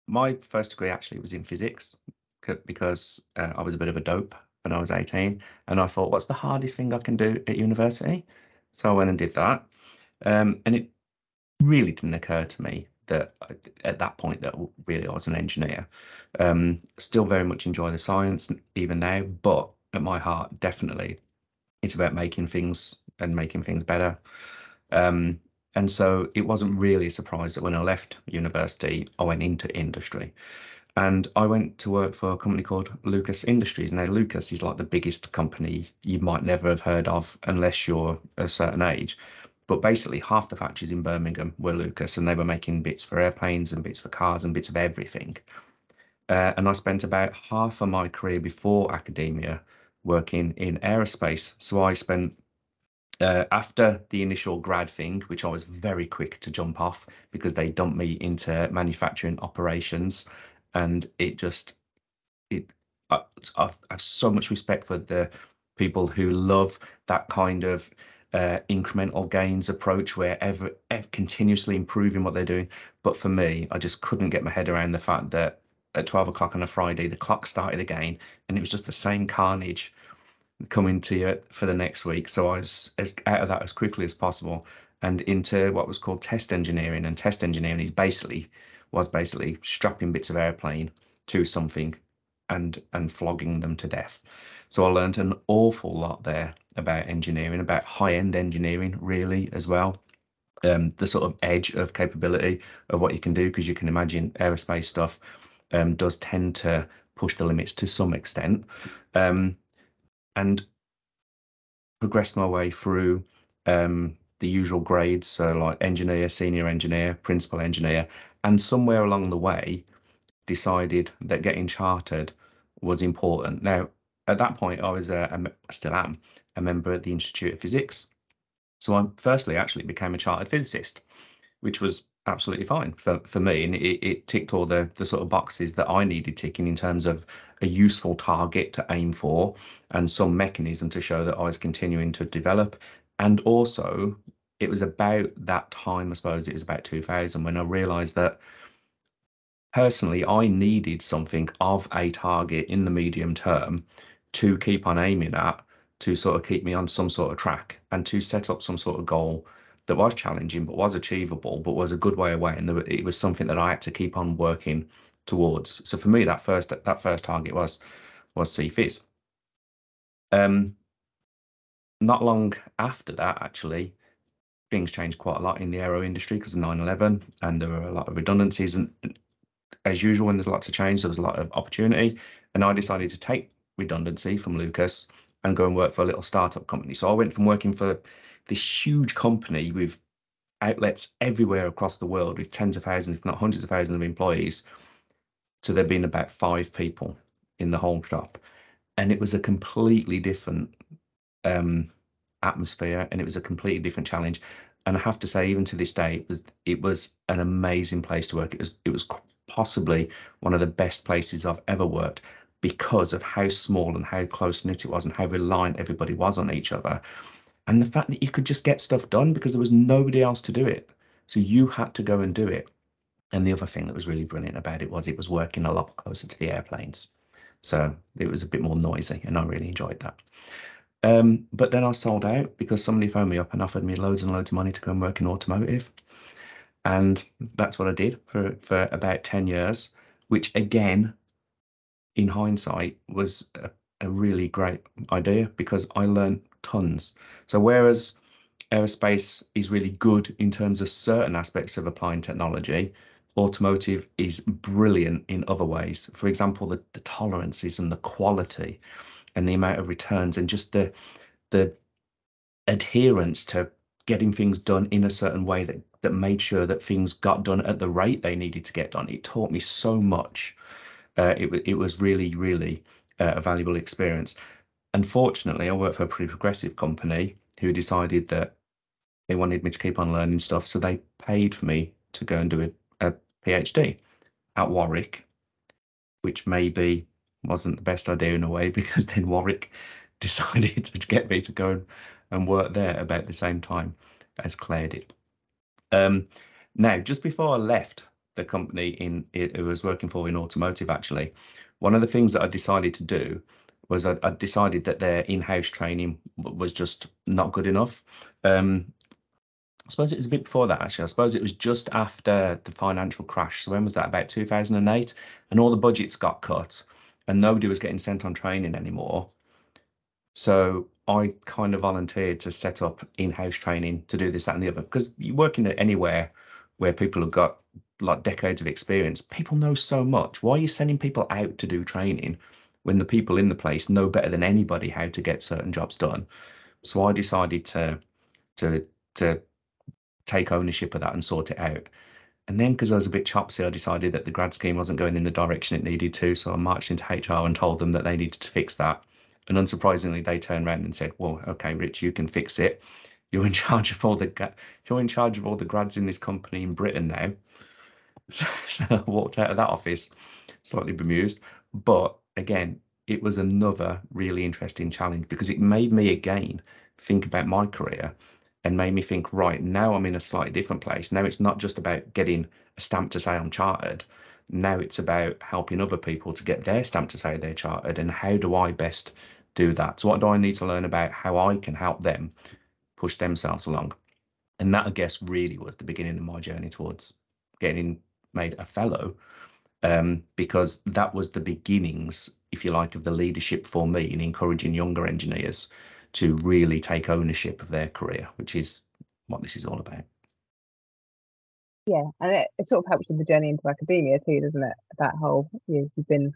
my first degree actually was in physics because I was a bit of a dope when I was 18, and I thought, what's the hardest thing I can do at university? So I went and did that. And it really didn't occur to me that at that point that really I was an engineer. Still very much enjoy the science even now, but at my heart, definitely it's about making things and making things better. Um, and so it wasn't really a surprise that when I left university, I went into industry. And I went to work for a company called Lucas Industries. Now, Lucas is like the biggest company you might never have heard of unless you're a certain age. But basically, half the factories in Birmingham were Lucas, and they were making bits for airplanes and bits for cars and bits of everything. And I spent about half of my career before academia working in aerospace. So I spent after the initial grad thing, which I was very quick to jump off because they dumped me into manufacturing operations, and it just it I have so much respect for the people who love that kind of incremental gains approach where ever continuously improving what they're doing. But for me, I just couldn't get my head around the fact that at 12 o'clock on a Friday, the clock started again, and it was just the same carnage coming to you for the next week. So I was out of that as quickly as possible and into what was called test engineering. And test engineering was basically strapping bits of airplane to something and flogging them to death. So I learned an awful lot there about engineering, about high-end engineering, really, as well. The sort of edge of capability of what you can do, because you can imagine aerospace stuff does tend to push the limits to some extent. And progressed my way through the usual grades, so like engineer, senior engineer, principal engineer, and somewhere along the way decided that getting chartered was important. Now, at that point, I was still am a member at the Institute of Physics. So I firstly actually became a chartered physicist, which was absolutely fine for me. And it ticked all the sort of boxes that I needed ticking in terms of a useful target to aim for and some mechanism to show that I was continuing to develop. And also, it was about that time, I suppose it was about 2000, when I realized that personally, I needed something of a target in the medium term to keep on aiming at, to sort of keep me on some sort of track and to set up some sort of goal that was challenging but was achievable, but was a good way away. And it was something that I had to keep on working towards. So for me, that first target was CPhys. Um, Not long after that, actually, things changed quite a lot in the aero industry because of 9/11, and there were a lot of redundancies. And as usual, when there's lots of change, there was a lot of opportunity. And I decided to take redundancy from Lucas and go and work for a little startup company. So I went from working for this huge company with outlets everywhere across the world with tens of thousands, if not hundreds of thousands of employees, to there being about 5 people in the whole shop. And it was a completely different um, atmosphere, and it was a completely different challenge. And I have to say, even to this day, it was an amazing place to work. It was possibly one of the best places I've ever worked because of how small and how close knit it was and how reliant everybody was on each other. And the fact that you could just get stuff done because there was nobody else to do it. So you had to go and do it. And the other thing that was really brilliant about it was working a lot closer to the airplanes. So it was a bit more noisy, and I really enjoyed that. But then I sold out because somebody phoned me up and offered me loads and loads of money to go and work in automotive. And that's what I did for about 10 years, which again, in hindsight, was a really great idea because I learned tons. So whereas aerospace is really good in terms of certain aspects of applying technology, automotive is brilliant in other ways. For example, the tolerances and the quality and the amount of returns and just the adherence to getting things done in a certain way that made sure that things got done at the rate they needed to get done. It taught me so much. It was really, really a valuable experience. Unfortunately, I worked for a pretty progressive company who decided that they wanted me to keep on learning stuff, so they paid for me to go and do a PhD at Warwick, which maybe wasn't the best idea in a way because then Warwick decided to get me to go and work there about the same time as Claire did. Um, Now, just before I left the company in it was working for in automotive, actually, one of the things that I decided to do was I decided that their in-house training was just not good enough. I suppose it was a bit before that, actually. I suppose it was just after the financial crash. So when was that? About 2008, and all the budgets got cut, and nobody was getting sent on training anymore. So I kind of volunteered to set up in-house training to do this, that, and the other. Because you working at anywhere where people have got like decades of experience, people know so much. Why are you sending people out to do training when the people in the place know better than anybody how to get certain jobs done? So I decided to to take ownership of that and sort it out. And then, because I was a bit chopsy, I decided that the grad scheme wasn't going in the direction it needed to. So I marched into HR and told them that they needed to fix that. And unsurprisingly, they turned around and said, "Well, okay, Rich, you can fix it. You're in charge of all the grads in this company in Britain now." So I walked out of that office slightly bemused. But again, it was another really interesting challenge because it made me again think about my career and made me think, right, now I'm in a slightly different place. Now it's not just about getting a stamp to say I'm chartered. Now it's about helping other people to get their stamp to say they're chartered, and how do I best do that? So what do I need to learn about how I can help them push themselves along? And that, I guess, really was the beginning of my journey towards getting made a fellow, because that was the beginnings, if you like, of the leadership for me in encouraging younger engineers to really take ownership of their career, which is what this is all about. Yeah, and it sort of helps with the journey into academia too, doesn't it? That whole, you've been